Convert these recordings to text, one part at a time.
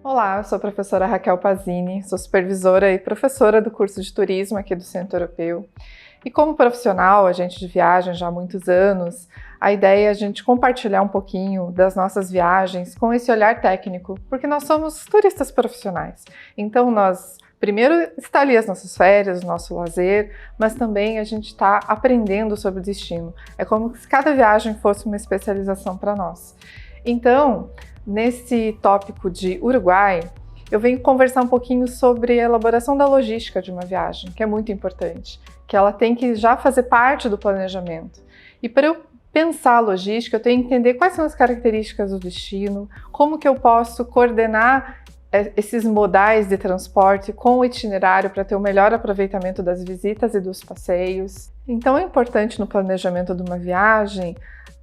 Olá, eu sou a professora Raquel Pazini, sou supervisora e professora do curso de turismo aqui do Centro Europeu. E como profissional, agente de viagem já há muitos anos, a ideia é a gente compartilhar um pouquinho das nossas viagens com esse olhar técnico, porque nós somos turistas profissionais. Então primeiro está ali as nossas férias, o nosso lazer, mas também a gente está aprendendo sobre o destino. É como se cada viagem fosse uma especialização para nós. Então, nesse tópico de Uruguai, eu venho conversar um pouquinho sobre a elaboração da logística de uma viagem, que é muito importante, que ela tem que já fazer parte do planejamento. E para eu pensar a logística, eu tenho que entender quais são as características do destino, como que eu posso coordenar esses modais de transporte com o itinerário para ter o melhor aproveitamento das visitas e dos passeios. Então é importante no planejamento de uma viagem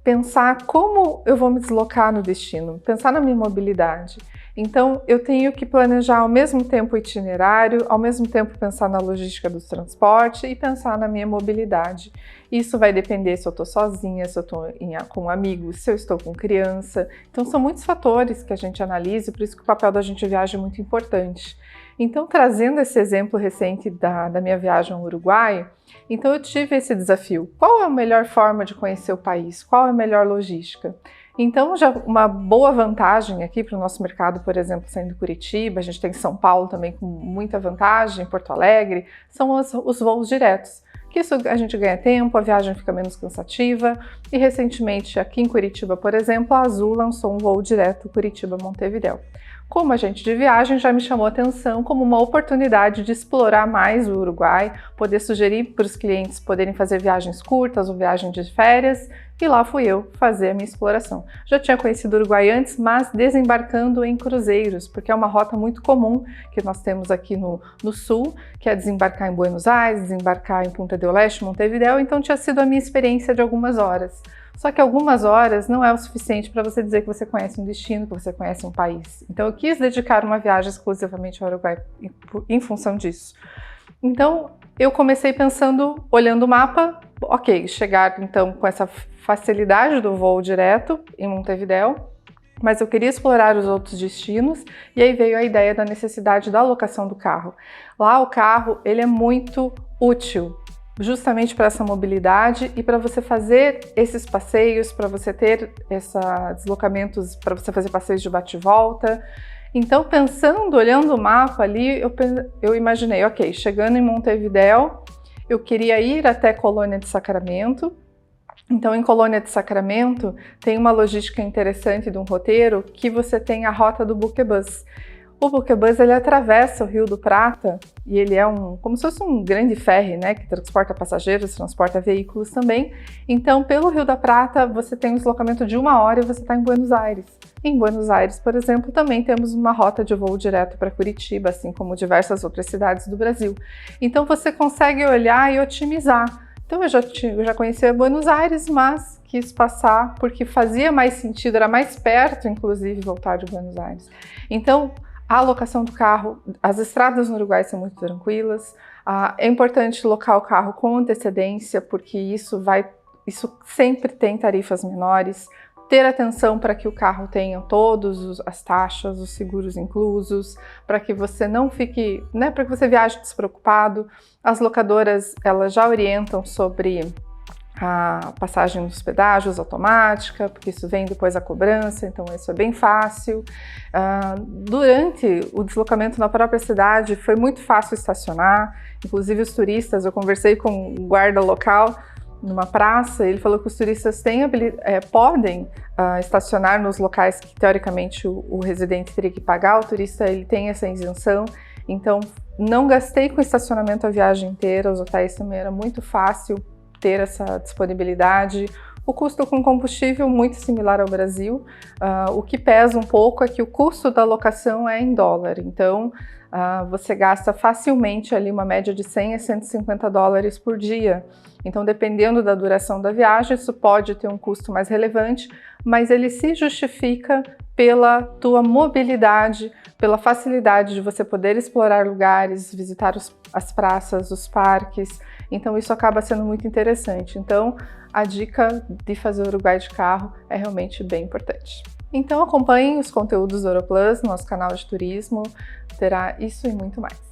pensar como eu vou me deslocar no destino, pensar na minha mobilidade. Então eu tenho que planejar ao mesmo tempo o itinerário, ao mesmo tempo pensar na logística do transporte e pensar na minha mobilidade. Isso vai depender se eu estou sozinha, se eu estou com amigos, se eu estou com criança. Então são muitos fatores que a gente analisa, por isso que o papel da gente viagem é muito importante. Então, trazendo esse exemplo recente da minha viagem ao Uruguai, então eu tive esse desafio. Qual é a melhor forma de conhecer o país? Qual é a melhor logística? Então, já uma boa vantagem aqui para o nosso mercado, por exemplo, saindo de Curitiba, a gente tem São Paulo também com muita vantagem, Porto Alegre, são os voos diretos. Que isso a gente ganha tempo, a viagem fica menos cansativa e recentemente aqui em Curitiba, por exemplo, a Azul lançou um voo direto Curitiba-Montevidéu. Como agente de viagem, já me chamou a atenção como uma oportunidade de explorar mais o Uruguai, poder sugerir para os clientes poderem fazer viagens curtas ou viagens de férias, e lá fui eu fazer a minha exploração. Já tinha conhecido o Uruguai antes, mas desembarcando em cruzeiros, porque é uma rota muito comum que nós temos aqui no sul, que é desembarcar em Buenos Aires, desembarcar em Punta del Este, Montevidéu, então tinha sido a minha experiência de algumas horas. Só que algumas horas não é o suficiente para você dizer que você conhece um destino, que você conhece um país. Então eu quis dedicar uma viagem exclusivamente ao Uruguai em função disso. Então eu comecei pensando, olhando o mapa, ok, chegar então com essa facilidade do voo direto em Montevidéu, mas eu queria explorar os outros destinos e aí veio a ideia da necessidade da alocação do carro. Lá o carro ele é muito útil, justamente para essa mobilidade e para você fazer esses passeios, para você ter deslocamentos, para você fazer passeios de bate e volta. Então, pensando, olhando o mapa ali, eu imaginei, ok, chegando em Montevidéu, eu queria ir até Colônia de Sacramento. Então, em Colônia de Sacramento, tem uma logística interessante de um roteiro que você tem a rota do Buquebus. O Buquebus ele atravessa o Rio do Prata e ele é como se fosse um grande ferry, né, que transporta passageiros, transporta veículos também. Então, pelo Rio da Prata, você tem um deslocamento de 1 hora e você está em Buenos Aires. Em Buenos Aires, por exemplo, também temos uma rota de voo direto para Curitiba, assim como diversas outras cidades do Brasil. Então, você consegue olhar e otimizar. Então, eu já conhecia Buenos Aires, mas quis passar porque fazia mais sentido, era mais perto, inclusive, voltar de Buenos Aires. Então, a alocação do carro, as estradas no Uruguai são muito tranquilas, é importante locar o carro com antecedência, porque isso sempre tem tarifas menores, ter atenção para que o carro tenha todas as taxas, os seguros inclusos, para que você não fique, né, para que você viaje despreocupado. As locadoras, elas já orientam sobre a passagem dos pedágios automática, porque isso vem depois da cobrança, então isso é bem fácil. Durante o deslocamento na própria cidade foi muito fácil estacionar, inclusive os turistas, eu conversei com o guarda local numa praça, ele falou que os turistas podem estacionar nos locais que teoricamente o residente teria que pagar, o turista ele tem essa isenção, então não gastei com estacionamento a viagem inteira, os hotéis também era muito fácil ter essa disponibilidade. O custo com combustível muito similar ao Brasil, o que pesa um pouco é que o custo da locação é em dólar, então você gasta facilmente ali uma média de 100 a 150 dólares por dia. Então, dependendo da duração da viagem, isso pode ter um custo mais relevante, mas ele se justifica pela tua mobilidade, pela facilidade de você poder explorar lugares, visitar as praças, os parques. Então, isso acaba sendo muito interessante. Então, a dica de fazer o Uruguai de carro é realmente bem importante. Então acompanhem os conteúdos do Oroplus no nosso canal de turismo, terá isso e muito mais.